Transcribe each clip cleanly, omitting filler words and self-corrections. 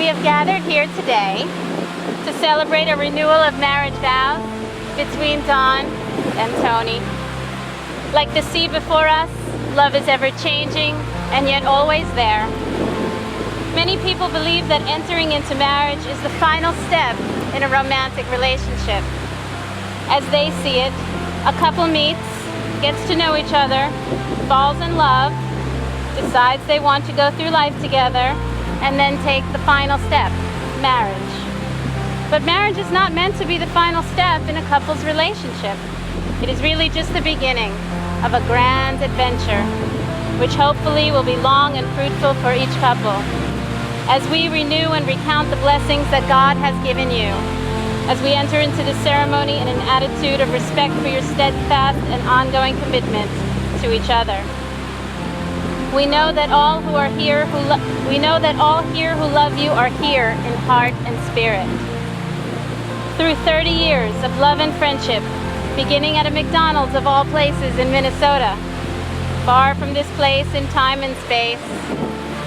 have gathered here today to celebrate a renewal of marriage vows between Dawn and Tony. Like the sea before us, love is ever changing and yet always there. Many people believe that entering into marriage is the final step in a romantic relationship. As they see it, a couple meets, gets to know each other, falls in love, decides they want to go through life together, and then take the final step, marriage. But marriage is not meant to be the final step in a couple's relationship. It is really just the beginning of a grand adventure, which hopefully will be long and fruitful for each couple. As we renew and recount the blessings that God has given you, as we enter into the ceremony in an attitude of respect for your steadfast and ongoing commitment to each other. We know that all here who love you are here in heart and spirit. Through 30 years of love and friendship, beginning at a McDonald's of all places in Minnesota, far from this place in time and space.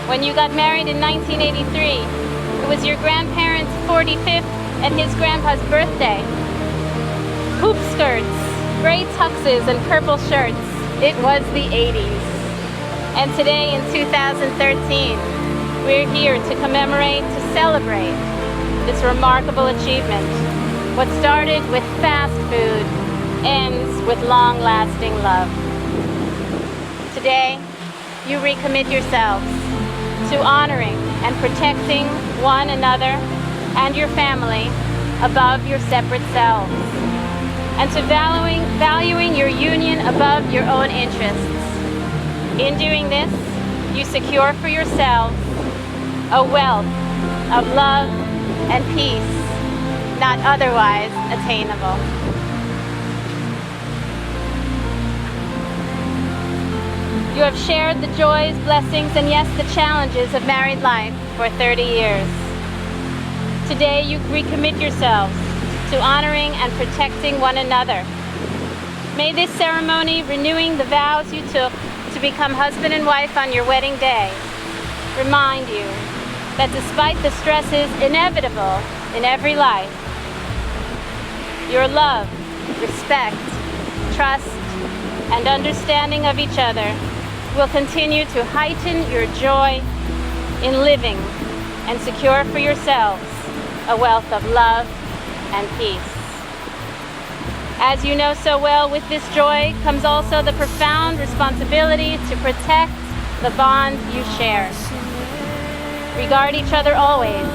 When you got married in 1983, it was your grandparents' 45th and his grandpa's birthday. Hoop skirts, gray tuxes, and purple shirts. It was the 80s. And today in 2013, we're here to commemorate, to celebrate this remarkable achievement. What started with fast food ends with long-lasting love. Today, you recommit yourselves to honoring and protecting one another and your family above your separate selves, and to valuing your union above your own interests. In doing this, you secure for yourselves a wealth of love and peace not otherwise attainable. You have shared the joys, blessings, and yes, the challenges of married life for 30 years. Today, you recommit yourselves to honoring and protecting one another. May this ceremony, renewing the vows you took to become husband and wife on your wedding day, remind you that despite the stresses inevitable in every life, your love, respect, trust, and understanding of each other will continue to heighten your joy in living and secure for yourselves a wealth of love and peace. As you know so well, with this joy comes also the profound responsibility to protect the bond you share. Regard each other always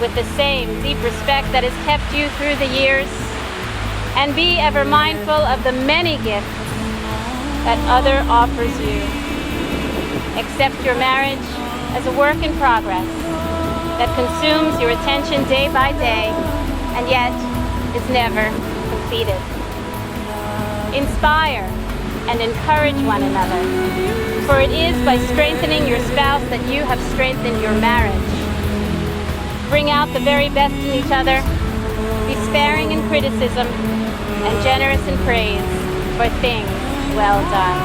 with the same deep respect that has kept you through the years, and be ever mindful of the many gifts that other offers you. Accept your marriage as a work in progress that consumes your attention day by day and yet is never completed. Inspire and encourage one another, for it is by strengthening your spouse that you have strengthened your marriage. Bring out the very best in each other. Be sparing in criticism and generous in praise for things well done.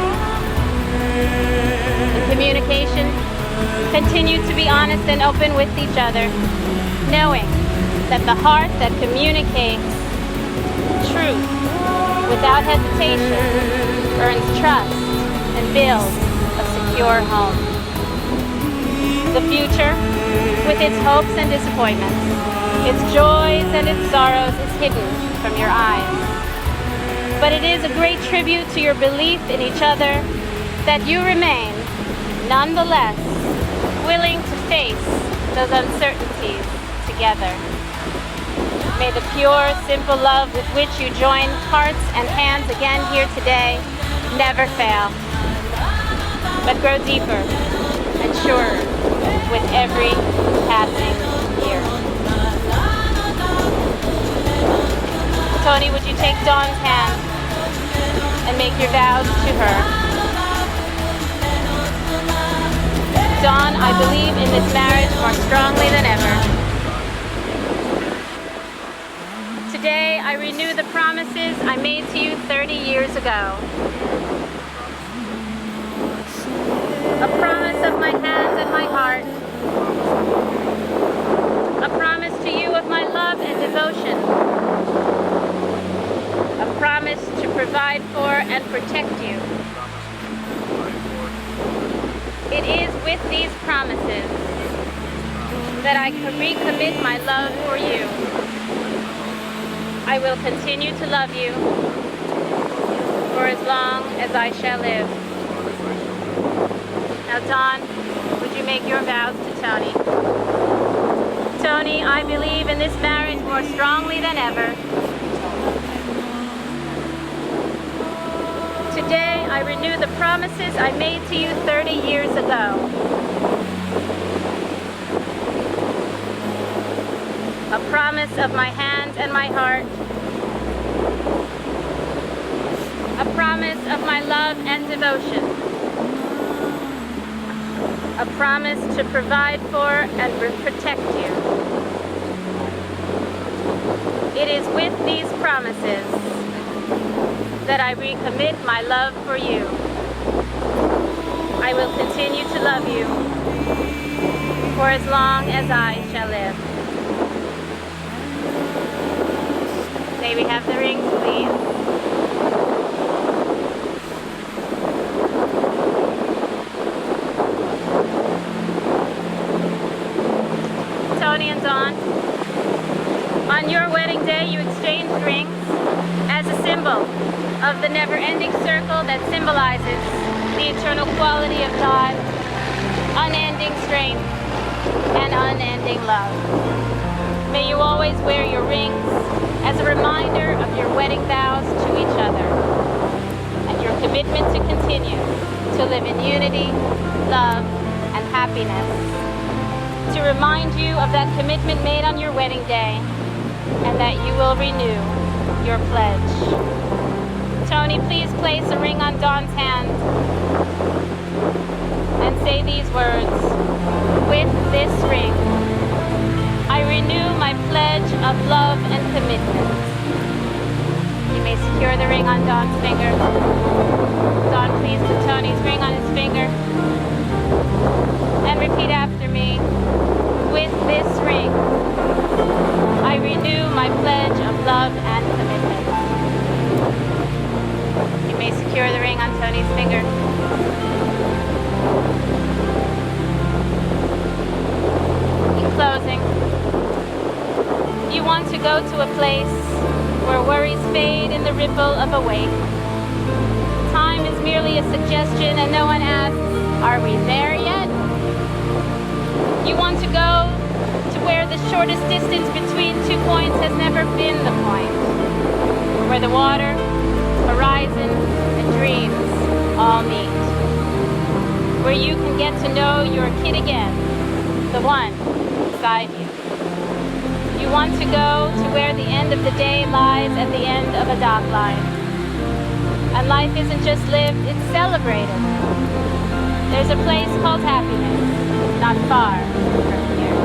In communication, continue to be honest and open with each other, knowing that the heart that communicates truth without hesitation earns trust and builds a secure home. The future, with its hopes and disappointments, its joys and its sorrows, is hidden from your eyes. But it is a great tribute to your belief in each other that you remain, nonetheless, willing to face those uncertainties together. May the pure, simple love with which you join hearts and hands again here today never fail, but grow deeper and surer with every passing year. Tony, would you take Dawn's hand and make your vows to her? Dawn, I believe in this marriage more strongly than ever. Today, I renew the promises I made to you 30 years ago. A promise of my hands and my heart, A promise to you of my love and devotion. A promise to provide for and protect you. It is with these promises that I recommit my love for you. I will continue to love you for as long as I shall live. Now, Dawn, would you make your vows to Tony? Tony, I believe in this marriage more strongly than ever. Today, I renew the promises I made to you 30 years ago. A promise of my hand and my heart. A promise of my love and devotion. A promise to provide for and protect you. It is with these promises that I recommit my love for you. I will continue to love you for as long as I shall live. May we have the rings, please? Tony and Dawn, on your wedding day you exchanged rings as a symbol of the never-ending circle that symbolizes the eternal quality of God, unending strength, and unending love. May you always wear your rings as a reminder of your wedding vows to each other and your commitment to continue to live in unity, love, and happiness. To remind you of that commitment made on your wedding day and that you will renew your pledge. Tony, please place a ring on Dawn's hand and say these words. With this ring, I renew my pledge of love and commitment. You may secure the ring on Dawn's finger. Dawn, please put Tony's ring on his finger. And repeat after me. With this ring, I renew my pledge of love and commitment. You may secure the ring on Tony's finger. In closing, you want to go to a place where worries fade in the ripple of a wake. Time is merely a suggestion and no one asks, are we there yet? You want to go to where the shortest distance between 2 points has never been the point. Where the water, horizon, and dreams all meet. Where you can get to know your kid again, the one beside you. You want to go to where the end of the day lies at the end of a dock line. And life isn't just lived, it's celebrated. There's a place called happiness, not far from here.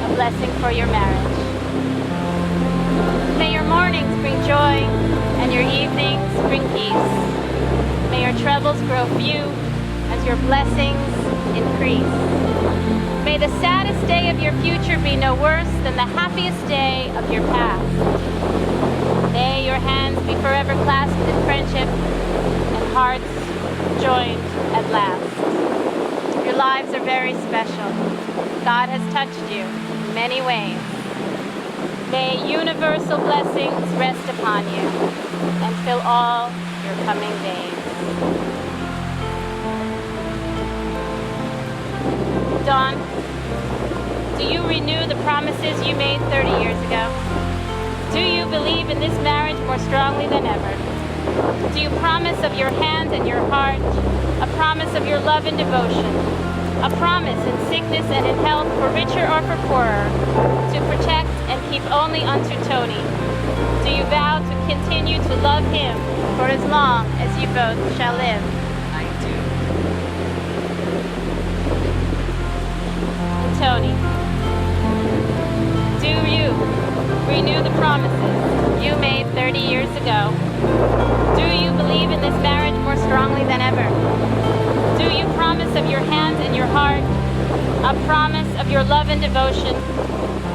A blessing for your marriage. May your mornings bring joy and your evenings bring peace. May your troubles grow few as your blessings increase. May the saddest day of your future be no worse than the happiest day of your past. May your hands be forever clasped in friendship and hearts joined at last. Your lives are very special. God has touched you in many ways. May universal blessings rest upon you and fill all your coming days. Dawn, do you renew the promises you made 30 years ago? Do you believe in this marriage more strongly than ever? Do you promise of your hand and your heart, a promise of your love and devotion, a promise in sickness and in health, for richer or for poorer, to protect and keep only unto Tony? Do you vow to continue to love him for as long as you both shall live? I do. Tony, do you renew the promises you made 30 years ago? Do you believe in this marriage more strongly than ever? Do you promise of your hand and your heart, a promise of your love and devotion,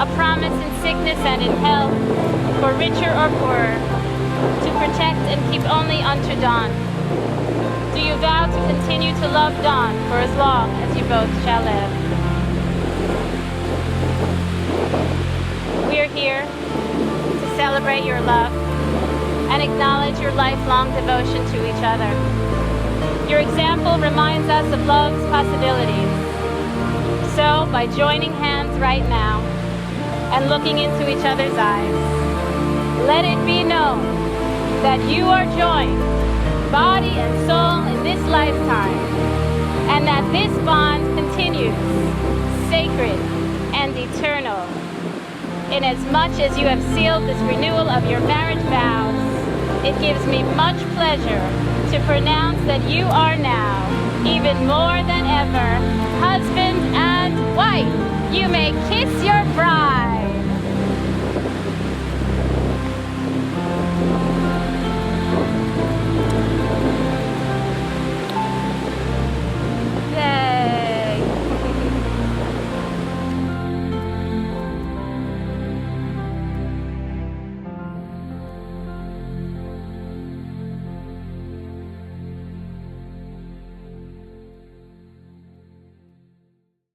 a promise in sickness and in health, for richer or poorer, to protect and keep only unto Dawn? Do you vow to continue to love Dawn for as long as you both shall live? We are here to celebrate your love and acknowledge your lifelong devotion to each other. Your example reminds us of love's possibilities. So, by joining hands right now and looking into each other's eyes, let it be known that you are joined, body and soul, in this lifetime, and that this bond continues sacred and eternal. Inasmuch as you have sealed this renewal of your marriage vows, it gives me much pleasure to pronounce that you are now, even more than ever, husband and wife. You may kiss your bride.